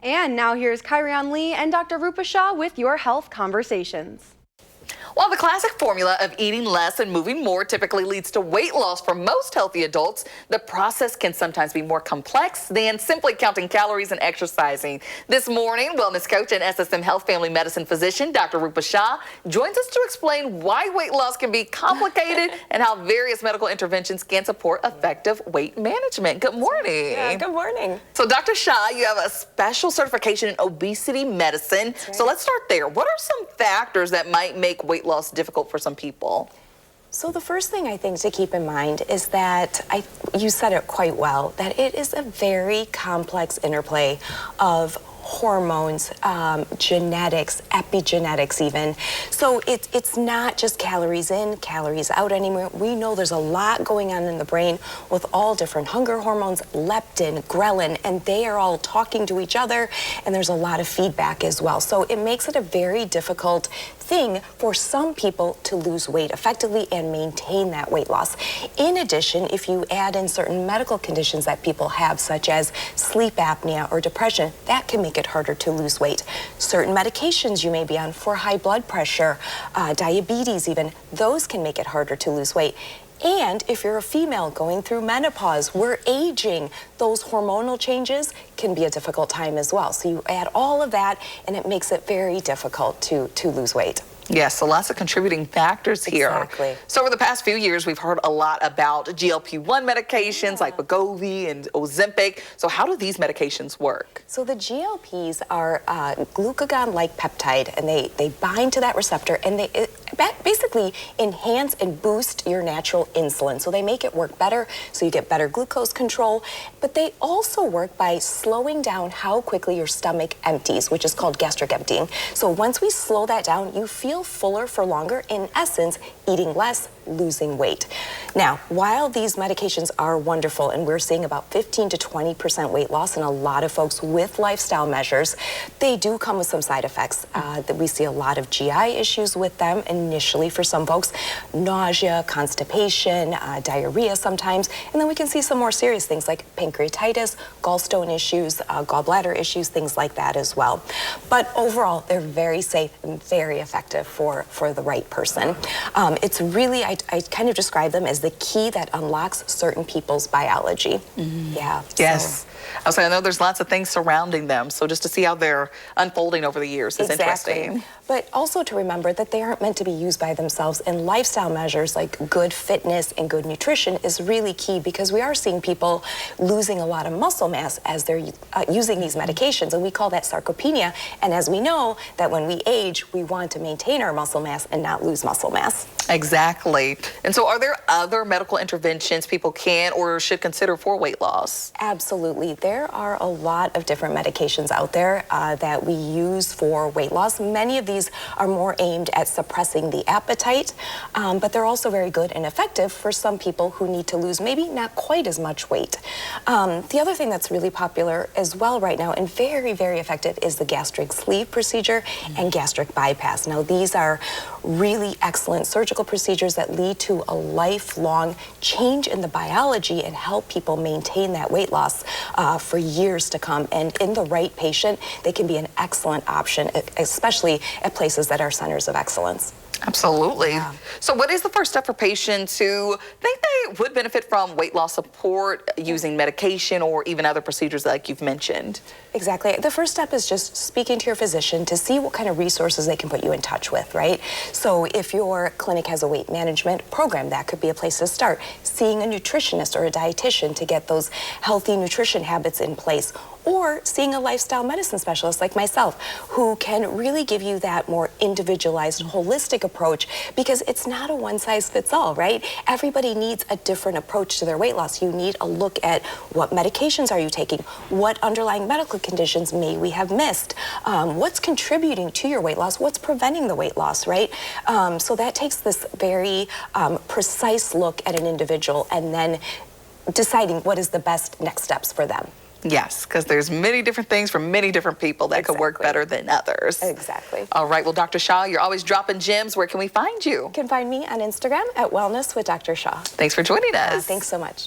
And now here's Kyrian Lee and Dr. Rupa Shah with your health conversations. While the classic formula of eating less and moving more typically leads to weight loss for most healthy adults, the process can sometimes be more complex than simply counting calories and exercising. This morning, wellness coach and SSM Health Family Medicine physician Dr. Rupa Shah joins us to explain why weight loss can be complicated and how various medical interventions can support effective weight management. Good morning. Yeah, good morning. So Dr. Shah, you have a special certification in obesity medicine. Right. So let's start there. What are some factors that might make weight loss difficult for some people? So the first thing I think to keep in mind is that you said it quite well, that it is a very complex interplay of hormones, genetics, epigenetics even. So it's not just calories in, calories out anymore. We know there's a lot going on in the brain with all different hunger hormones, leptin, ghrelin, and they are all talking to each other, and there's a lot of feedback as well. So it makes it a very difficult thing for some people to lose weight effectively and maintain that weight loss. In addition, if you add in certain medical conditions that people have, such as sleep apnea or depression, that can make it harder to lose weight. Certain medications you may be on for high blood pressure, diabetes even, those can make it harder to lose weight. And if you're a female going through menopause, we're aging, those hormonal changes can be a difficult time as well. So you add all of that and it makes it very difficult to lose weight. Yes, so lots of contributing factors here. Exactly. So over the past few years, we've heard a lot about GLP-1 medications like Wegovy and Ozempic. So how do these medications work? So the GLPs are glucagon-like peptide, and they bind to that receptor, and they basically enhance and boost your natural insulin. So they make it work better, so you get better glucose control. But they also work by slowing down how quickly your stomach empties, which is called gastric emptying. So once we slow that down, you feel fuller for longer, in essence, eating less, losing weight. Now, while these medications are wonderful, and we're seeing about 15 to 20% weight loss in a lot of folks with lifestyle measures, they do come with some side effects. That we see a lot of GI issues with them initially for some folks, nausea, constipation, diarrhea sometimes, and then we can see some more serious things like pancreatitis, gallstone issues, gallbladder issues, things like that as well. But overall, they're very safe and very effective for the right person. It's really, I kind of describe them as the key that unlocks certain people's biology. Yeah. Yes. So. I was saying, I know there's lots of things surrounding them, so just to see how they're unfolding over the years is interesting. But also to remember that they aren't meant to be used by themselves, and lifestyle measures like good fitness and good nutrition is really key, because we are seeing people losing a lot of muscle mass as they're using these medications, and we call that sarcopenia. And as we know, that when we age, we want to maintain our muscle mass and not lose muscle mass. Exactly. And so are there other medical interventions people can or should consider for weight loss? Absolutely. There are a lot of different medications out there that we use for weight loss. Many of these are more aimed at suppressing the appetite, but they're also very good and effective for some people who need to lose maybe not quite as much weight. The other thing that's really popular as well right now and very, very effective is the gastric sleeve procedure and gastric bypass. Now, these are really excellent surgical procedures that lead to a lifelong change in the biology and help people maintain that weight loss for years to come. And in the right patient, they can be an excellent option, especially at places that are centers of excellence. Absolutely. Yeah. So what is the first step for patients who think they would benefit from weight loss support using medication or even other procedures like you've mentioned? Exactly. The first step is just speaking to your physician to see what kind of resources they can put you in touch with, right? So if your clinic has a weight management program, that could be a place to start. Seeing a nutritionist or a dietitian to get those healthy nutrition habits in place. Or seeing a lifestyle medicine specialist like myself, who can really give you that more individualized, holistic approach, because it's not a one-size-fits-all, right? Everybody needs a different approach to their weight loss. You need a look at what medications are you taking, what underlying medical conditions may we have missed, what's contributing to your weight loss, what's preventing the weight loss, right? So that takes this very precise look at an individual and then deciding what is the best next steps for them. Yes, because there's many different things for many different people that could work better than others. Exactly. All right. Well, Dr. Shah, you're always dropping gems. Where can we find you? You can find me on Instagram at Wellness with Dr. Shah. Thanks for joining us. Thanks so much.